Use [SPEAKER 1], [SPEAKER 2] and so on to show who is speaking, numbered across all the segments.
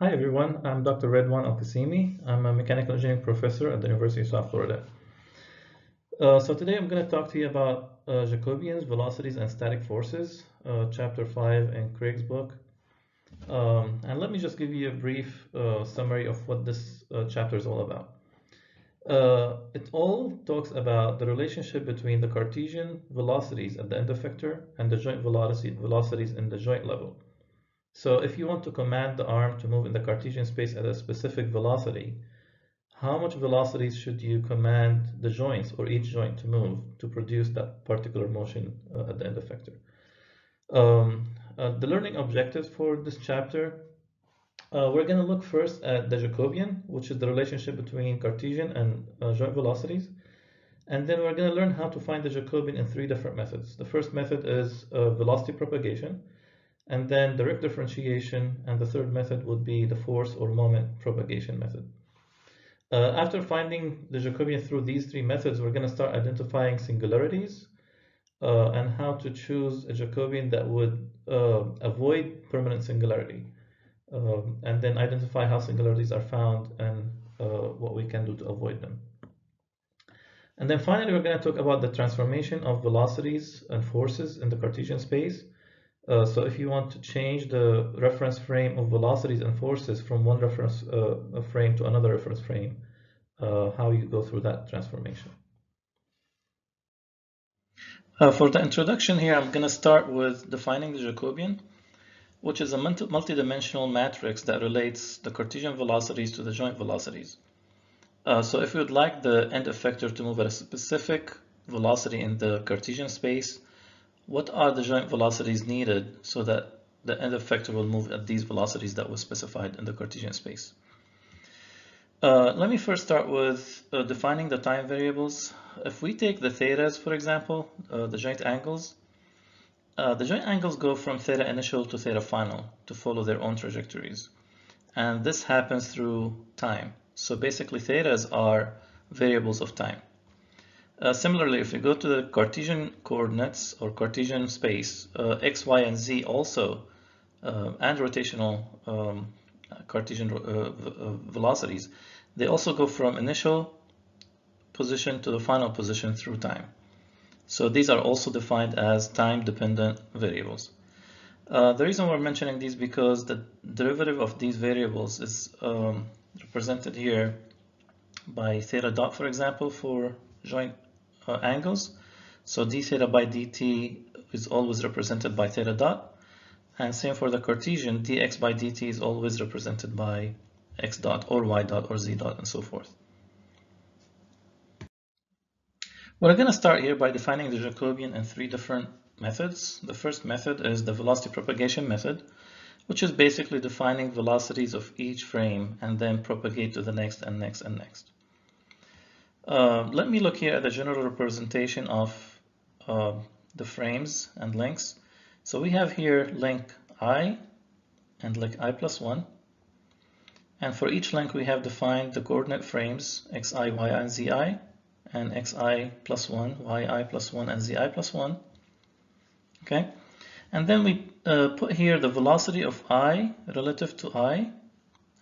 [SPEAKER 1] Hi everyone, I'm Dr. Redwan Alqasemi. I'm a mechanical engineering professor at the University of South Florida. So today I'm going to talk to you about Jacobians, Velocities and Static Forces, Chapter 5 in Craig's book. And let me just give you a brief summary of what this chapter is all about. It all talks about the relationship between the Cartesian velocities at the end effector and the joint velocities in the joint level. So if you want to command the arm to move in the Cartesian space at a specific velocity, how much velocities should you command the joints or each joint to move to produce that particular motion at the end effector? The learning objectives for this chapter, we're going to look first at the Jacobian, which is the relationship between Cartesian and joint velocities. And then we're going to learn how to find the Jacobian in three different methods. The first method is velocity propagation, and then direct differentiation, and the third method would be the force or moment propagation method. After finding the Jacobian through these three methods, we're going to start identifying singularities and how to choose a Jacobian that would avoid permanent singularity, and then identify how singularities are found and what we can do to avoid them. And then finally, we're going to talk about the transformation of velocities and forces in the Cartesian space. So if you want to change the reference frame of velocities and forces from one reference frame to another reference frame, how you go through that transformation. For the introduction here, I'm going to start with defining the Jacobian, which is a multidimensional matrix that relates the Cartesian velocities to the joint velocities. So if we would like the end effector to move at a specific velocity in the Cartesian space, what are the joint velocities needed so that the end effector will move at these velocities that was specified in the Cartesian space? Let me first start with defining the time variables. If we take the thetas, for example, the joint angles go from theta initial to theta final to follow their own trajectories. And this happens through time. So basically, thetas are variables of time. Similarly, if we go to the Cartesian coordinates or Cartesian space, x, y, and z also, and rotational Cartesian velocities, they also go from initial position to the final position through time. So these are also defined as time-dependent variables. The reason we're mentioning these because the derivative of these variables is represented here by theta dot, for example, for joint angles. So d theta by dt is always represented by theta dot, and same for the Cartesian, dx by dt is always represented by x dot or y dot or z dot and so forth. We're going to start here by defining the Jacobian in three different methods. The first method is the velocity propagation method, which is basically defining velocities of each frame and then propagate to the next and next and next. Let me look here at the general representation of the frames and links. So we have here link I and link I plus 1. And for each link, we have defined the coordinate frames xi, yi, and zi, and xi plus 1, yi plus 1, and zi plus 1. Okay, and then we put here the velocity of I relative to I,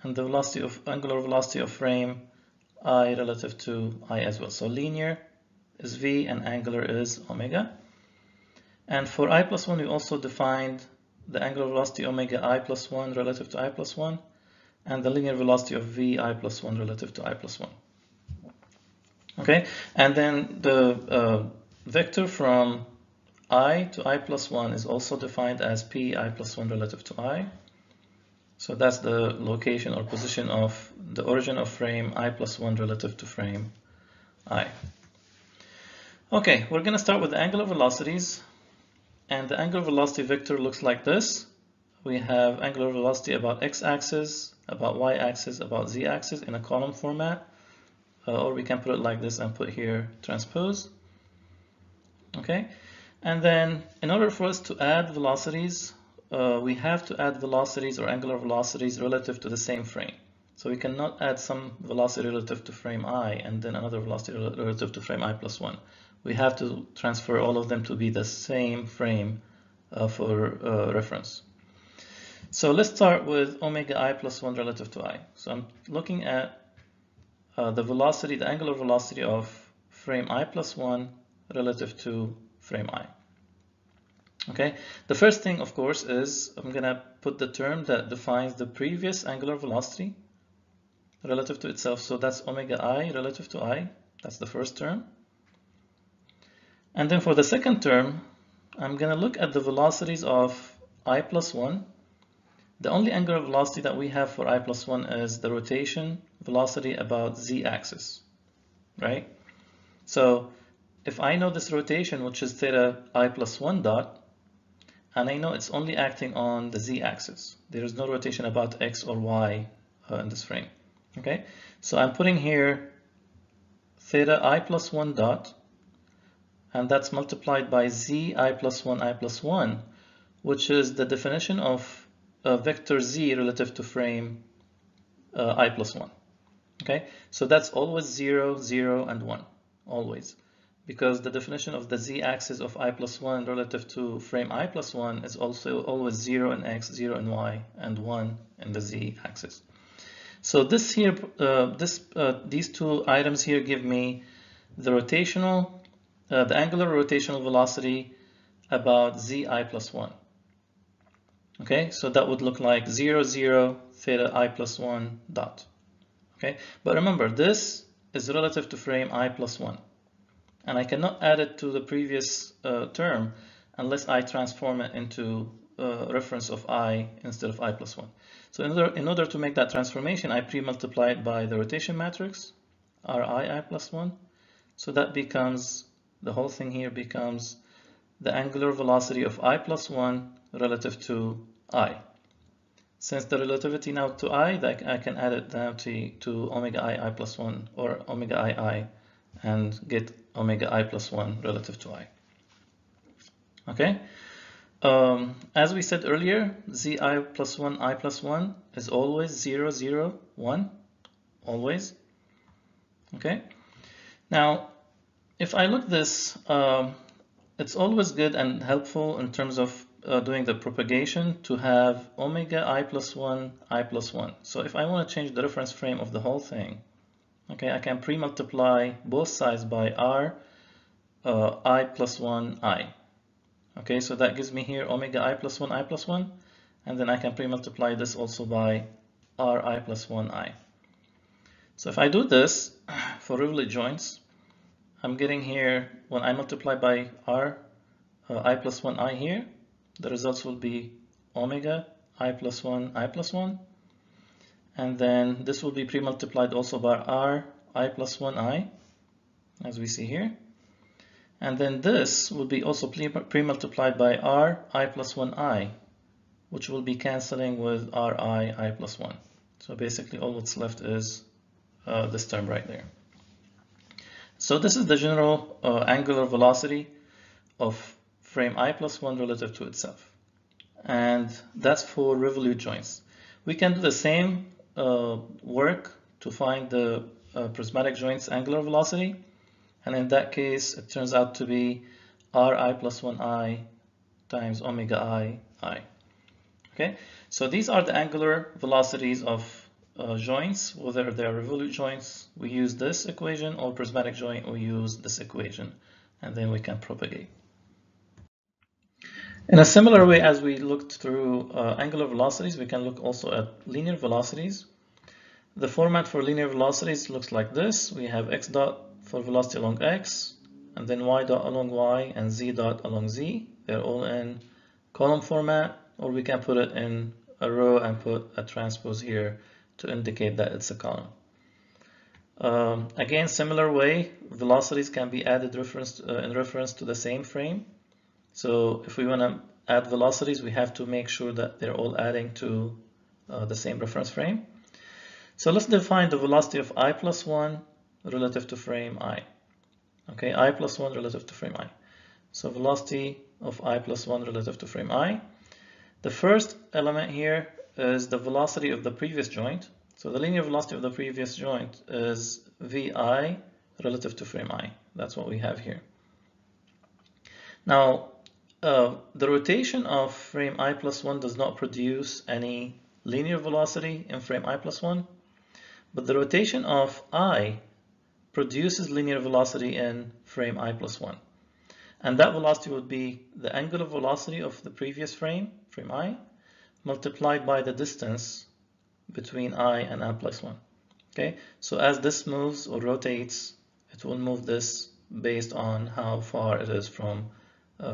[SPEAKER 1] and the velocity of angular velocity of frame I relative to I as well. So linear is v and angular is omega. And for I plus 1, we also defined the angular velocity omega I plus 1 relative to I plus 1, and the linear velocity of v I plus 1 relative to I plus 1. Okay, and then the vector from I to I plus 1 is also defined as p I plus 1 relative to I. So that's the location or position of the origin of frame I plus 1 relative to frame I. Okay, we're going to start with the angular velocities. And the angular velocity vector looks like this. We have angular velocity about x-axis, about y-axis, about z-axis in a column format. Or we can put it like this and put here transpose. Okay, and then in order for us to add velocities, we have to add velocities or angular velocities relative to the same frame. So we cannot add some velocity relative to frame I and then another velocity relative to frame I plus 1. We have to transfer all of them to be the same frame for reference. So let's start with omega I plus 1 relative to I. So I'm looking at the velocity, the angular velocity of frame I plus 1 relative to frame I. Okay, the first thing, of course, is I'm going to put the term that defines the previous angular velocity relative to itself. So that's omega I relative to I. That's the first term. And then for the second term, I'm going to look at the velocities of I plus 1. The only angular velocity that we have for I plus 1 is the rotation velocity about z-axis, right? So if I know this rotation, which is theta I plus 1 dot, and I know it's only acting on the z-axis, there is no rotation about x or y in this frame, okay? So I'm putting here theta I plus 1 dot, and that's multiplied by z I plus 1, which is the definition of vector z relative to frame I plus 1. Okay, so that's always 0, 0, and 1, always. Because the definition of the z-axis of I plus 1 relative to frame I plus 1 is also always 0 in x, 0 in y, and 1 in the z-axis. So this here, these two items here give me the rotational, the angular rotational velocity about zi plus 1. Okay, so that would look like 0, 0, theta I plus 1 dot. Okay, but remember, this is relative to frame I plus 1. And I cannot add it to the previous term unless I transform it into reference of I instead of I plus 1. So in order to make that transformation, I pre-multiply it by the rotation matrix, Ri I plus 1. So that becomes, the whole thing here becomes the angular velocity of I plus 1 relative to I. Since the relativity now to I, that I can add it now to omega I plus 1 or omega I and get omega I plus 1 relative to I. Okay. As we said earlier, zi plus 1 I plus 1 is always 0, 0, 1, always. Okay. Now, if I look this, it's always good and helpful in terms of doing the propagation to have omega I plus 1, I plus 1. So if I want to change the reference frame of the whole thing, okay, I can pre-multiply both sides by r I plus 1 I. Okay, so that gives me here omega I plus 1, I plus 1, and then I can pre-multiply this also by r I plus 1 I. So if I do this for rivet joints, I'm getting here, when I multiply by r I plus 1 I here, the results will be omega I plus 1, I plus 1. And then this will be pre-multiplied also by r I plus 1 I, as we see here. And then this will be also pre-multiplied by r I plus 1 I, which will be cancelling with r I plus 1. So basically all that's left is this term right there. So this is the general angular velocity of frame I plus 1 relative to itself. And that's for revolute joints. We can do the same work to find the prismatic joint's angular velocity. And in that case, it turns out to be Ri plus 1I times omega I. Okay, so these are the angular velocities of joints, whether they're revolute joints, we use this equation, or prismatic joint, we use this equation, and then we can propagate. In a similar way as we looked through angular velocities, we can look also at linear velocities. The format for linear velocities looks like this. We have x dot for velocity along x, and then y dot along y, and z dot along z. They're all in column format, or we can put it in a row and put a transpose here to indicate that it's a column. Again, similar way, velocities can be added in reference to the same frame. So if we want to add velocities, we have to make sure that they're all adding to the same reference frame. So let's define the velocity of I plus 1 relative to frame I. Okay, I plus 1 relative to frame I. So velocity of I plus 1 relative to frame I. The first element here is the velocity of the previous joint. So the linear velocity of the previous joint is Vi relative to frame I. That's what we have here. Now, The rotation of frame I plus 1 does not produce any linear velocity in frame I plus 1, but the rotation of I produces linear velocity in frame I plus 1. And that velocity would be the angular velocity of the previous frame, frame I, multiplied by the distance between I and I plus 1. Okay, so as this moves or rotates, it will move this based on how far it is from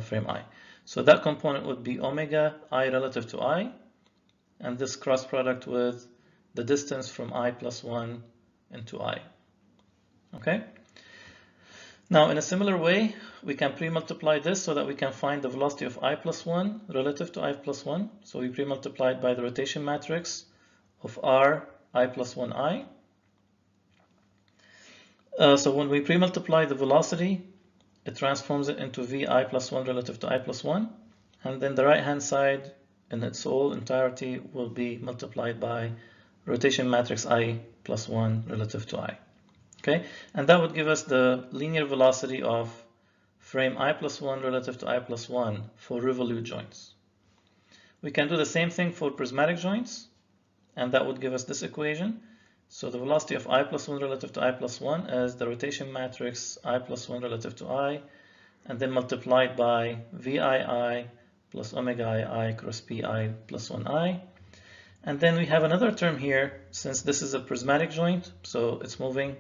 [SPEAKER 1] frame I. So that component would be omega I relative to I, and this cross product with the distance from I plus 1 into I. Okay. Now, in a similar way, we can pre-multiply this so that we can find the velocity of I plus 1 relative to I plus 1. So we pre-multiply it by the rotation matrix of R I plus 1I. So when we pre-multiply the velocity, it transforms it into Vi plus 1 relative to I plus 1. And then the right-hand side in its whole entirety will be multiplied by rotation matrix I plus 1 relative to I. Okay, and that would give us the linear velocity of frame I plus 1 relative to I plus 1 for revolute joints. We can do the same thing for prismatic joints, and that would give us this equation. So the velocity of I plus 1 relative to I plus 1 is the rotation matrix I plus 1 relative to I, and then multiplied by VII plus omega I cross PI plus 1I. And then we have another term here, since this is a prismatic joint, so it's moving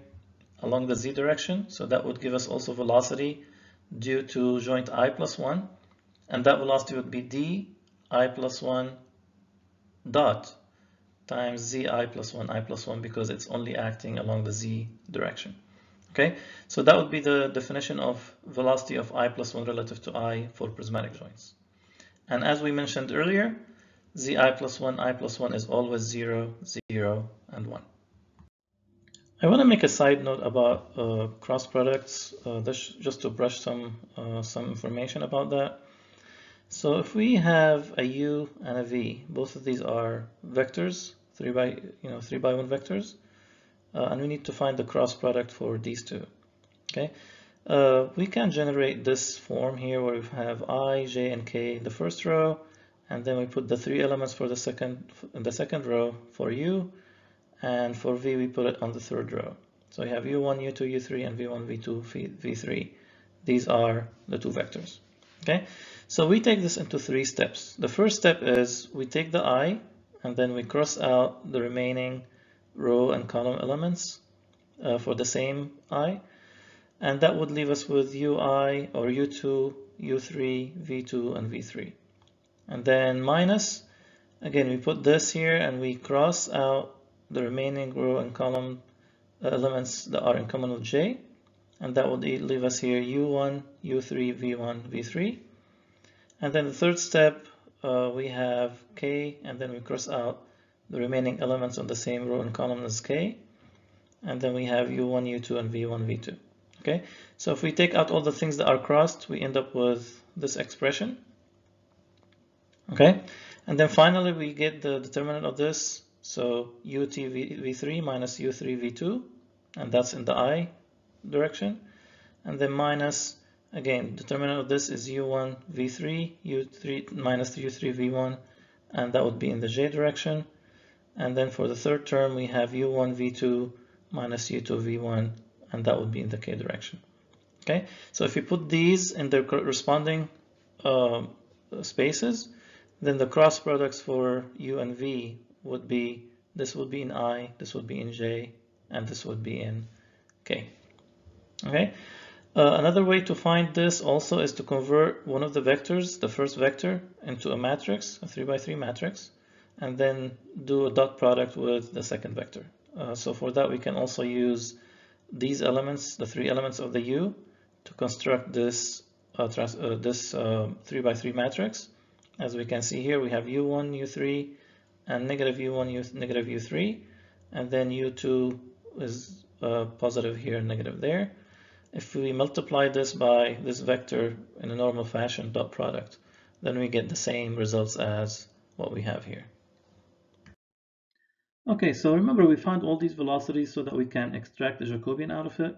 [SPEAKER 1] along the z direction, so that would give us also velocity due to joint I plus 1, and that velocity would be d I plus 1 dot times zi plus 1 I plus 1 because it's only acting along the z direction. Okay, so that would be the definition of velocity of I plus 1 relative to I for prismatic joints. And as we mentioned earlier, zi plus 1 I plus 1 is always 0, 0, and 1. I want to make a side note about cross products, just to brush some information about that. So if we have a u and a v, both of these are vectors, 3 by 1 vectors, and we need to find the cross product for these two. Okay, we can generate this form here where we have I, j, and k in the first row, and then we put the 3 elements for the second row for u. And for v, we put it on the third row. So we have u1, u2, u3, and v1, v2, v3. These are the two vectors. Okay, so we take this into 3 steps. The first step is we take the I, and then we cross out the remaining row and column elements for the same I, and that would leave us with ui or u2, u3, v2, and v3. And then minus, again, we put this here and we cross out the remaining row and column elements that are in common with j, and that would leave us here u1, u3, v1, v3. And then the third step, we have k, and then we cross out the remaining elements on the same row and column as k, and then we have u1, u2, and v1, v2. Okay, so if we take out all the things that are crossed, we end up with this expression. Okay, and then finally we get the determinant of this. So ut v3 minus u3 v2, and that's in the I direction. And then minus, again, determinant of this is u1 v3, u3 minus u3 v1, and that would be in the j direction. And then for the third term, we have u1 v2 minus u2 v1, and that would be in the k direction. Okay, so if you put these in their corresponding spaces, then the cross products for u and v would be, this would be in I, this would be in j, and this would be in k. Okay. Another way to find this also is to convert one of the vectors, the first vector, into a matrix, a 3 by 3 matrix, and then do a dot product with the second vector. So for that, we can also use these elements, the 3 elements of the u, to construct this 3 by 3 matrix. As we can see here, we have u1, u3, and negative u1, negative u3, and then u2 is positive here, negative there. If we multiply this by this vector in a normal fashion, dot product, then we get the same results as what we have here. Okay, so remember we found all these velocities so that we can extract the Jacobian out of it.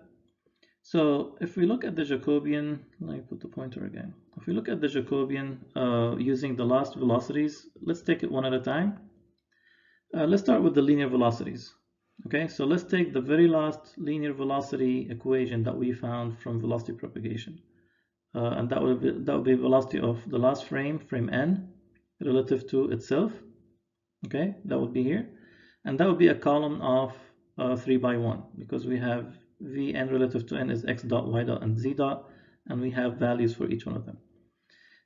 [SPEAKER 1] So if we look at the Jacobian, let me put the pointer again. If we look at the Jacobian using the last velocities, let's take it one at a time. Let's start with the linear velocities. Okay, so let's take the very last linear velocity equation that we found from velocity propagation. And that would be velocity of the last frame n, relative to itself. Okay, that would be here. And that would be a column of 3 by 1, because we have Vn relative to n is x dot, y dot, and z dot, and we have values for each one of them.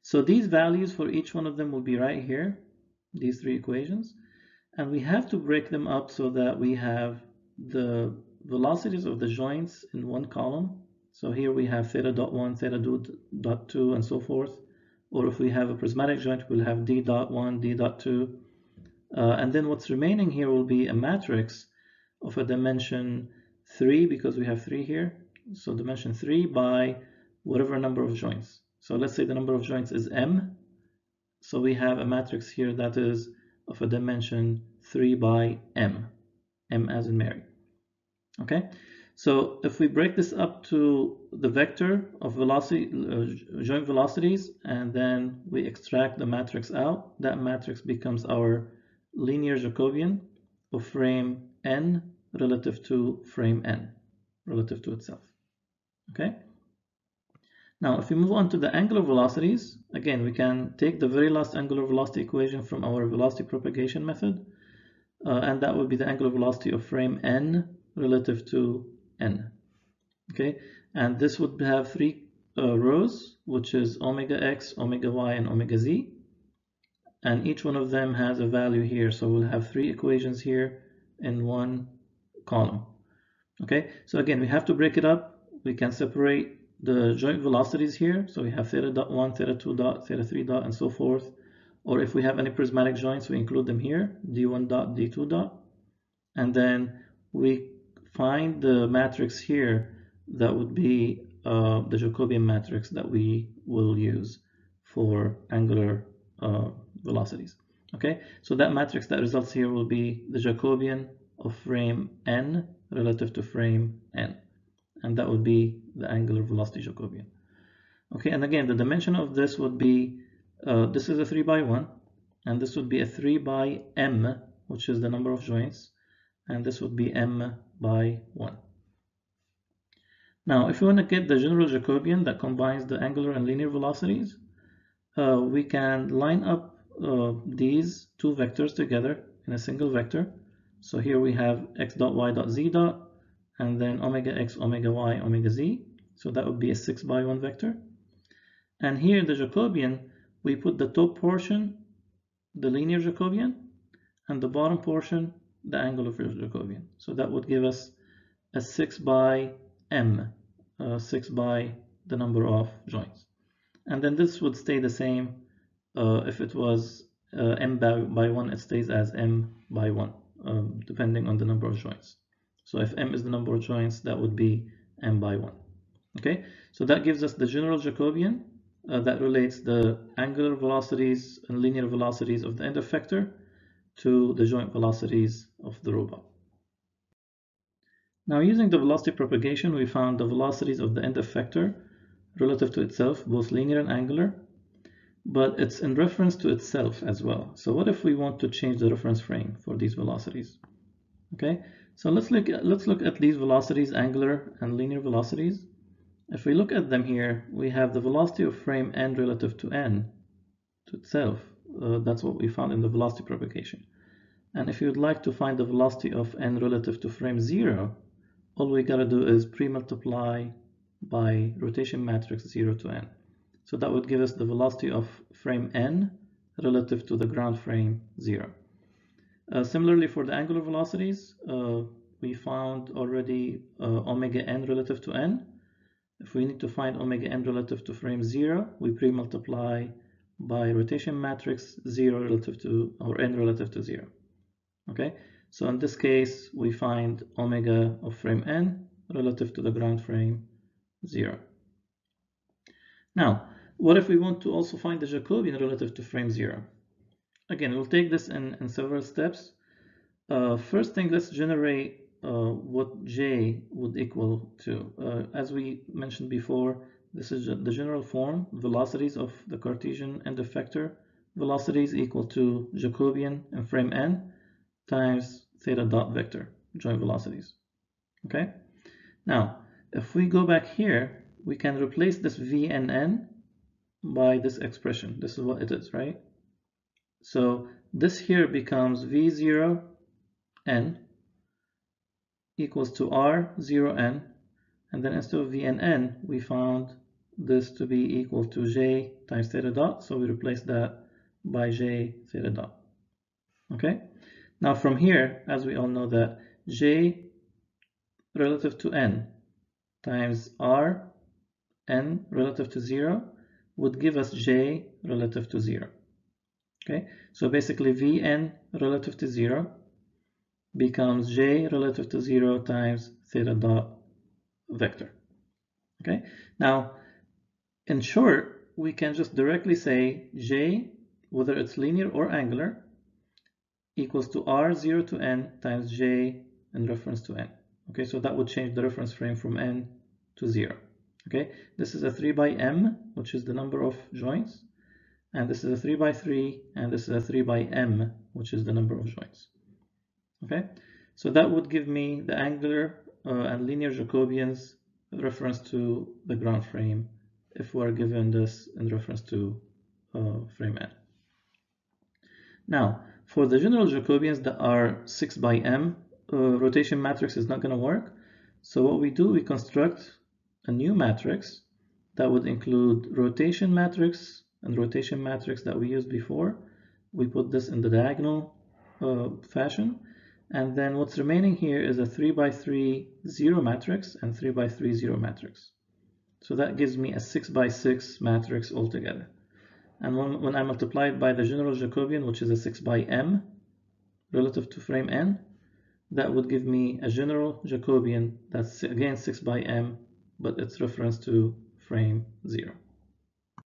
[SPEAKER 1] So these values for each one of them will be right here, these three equations. And we have to break them up so that we have the velocities of the joints in one column. So here we have theta dot 1, theta dot 2, and so forth. Or if we have a prismatic joint, we'll have d dot 1, d dot 2. And then what's remaining here will be a matrix of a dimension 3, because we have 3 here. So dimension 3 by whatever number of joints. So let's say the number of joints is m. So we have a matrix here that is of a dimension 3 by m, m as in Mary. Okay, so if we break this up to the vector of velocity, joint velocities, and then we extract the matrix out, that matrix becomes our linear Jacobian of frame n relative to frame n, relative to itself. Okay. Now, if we move on to the angular velocities, again, we can take the very last angular velocity equation from our velocity propagation method, and that would be the angular velocity of frame n relative to n. Okay, and this would have three rows, which is omega x, omega y, and omega z, and each one of them has a value here. So we'll have three equations here in one column. Okay, so again, we have to break it up. We can separate the joint velocities here. So we have theta dot 1, theta 2 dot, theta 3 dot, and so forth. Or if we have any prismatic joints, we include them here, d1 dot, d2 dot. And then we find the matrix here that would be the Jacobian matrix that we will use for angular velocities. Okay, so that matrix that results here will be the Jacobian of frame n relative to frame n. And that would be the angular velocity Jacobian. Okay, and again, the dimension of this would be, this is a 3 by 1, and this would be a 3 by m, which is the number of joints, and this would be m by 1. Now, if we want to get the general Jacobian that combines the angular and linear velocities, we can line up these two vectors together in a single vector. So here we have x dot, y dot, z dot, and then omega x, omega y, omega z. So that would be a 6 by 1 vector. And here in the Jacobian, we put the top portion, the linear Jacobian, and the bottom portion, the angular Jacobian. So that would give us a 6 by m, 6 by the number of joints. And then this would stay the same. If it was m by 1, it stays as m by 1, depending on the number of joints. So if m is the number of joints, that would be m by 1. Okay, so that gives us the general Jacobian that relates the angular velocities and linear velocities of the end effector to the joint velocities of the robot. Now, using the velocity propagation, we found the velocities of the end effector relative to itself, both linear and angular, but it's in reference to itself as well. So what if we want to change the reference frame for these velocities? Okay, so let's look at these velocities, angular and linear velocities. If we look at them here, we have the velocity of frame n relative to n to itself. That's what we found in the velocity propagation. And if you would like to find the velocity of n relative to frame 0, all we gotta do is pre-multiply by rotation matrix 0 to n. So that would give us the velocity of frame n relative to the ground frame 0. Similarly, for the angular velocities, we found already omega n relative to n. If we need to find omega n relative to frame 0, we pre-multiply by rotation matrix 0 relative to, or n relative to 0. Okay, so in this case, we find omega of frame n relative to the ground frame 0. Now, what if we want to also find the Jacobian relative to frame 0? Again, we'll take this in several steps. First thing, let's generate what J would equal to. As we mentioned before, this is the general form, velocities of the Cartesian end effector. Velocities equal to Jacobian in frame n times theta dot vector, joint velocities. Okay? Now, if we go back here, we can replace this VNN by this expression. This is what it is, right? So this here becomes V0n equals to R0n, and then instead of VNN, we found this to be equal to J times theta dot, so we replace that by J theta dot. Okay? Now from here, as we all know that J relative to n times R n relative to 0 would give us J relative to 0. Okay, so basically Vn relative to 0 becomes J relative to 0 times theta dot vector. Okay, now in short, we can just directly say J, whether it's linear or angular, equals to R0 to n times J in reference to n. Okay, so that would change the reference frame from n to 0. Okay, this is a 3 by m, which is the number of joints, and this is a 3 by 3, and this is a 3 by m, which is the number of joints. Okay, so that would give me the angular and linear Jacobians reference to the ground frame if we're given this in reference to frame n. Now, for the general Jacobians that are 6 by m, rotation matrix is not going to work. So what we do, we construct a new matrix that would include rotation matrix and rotation matrix that we used before. We put this in the diagonal fashion, and then what's remaining here is a 3 by 3 0 matrix and 3 by 3 0 matrix. So that gives me a 6 by 6 matrix altogether. And when I multiply it by the general Jacobian, which is a 6 by m relative to frame n, that would give me a general Jacobian that's again 6 by m, but it's reference to frame 0.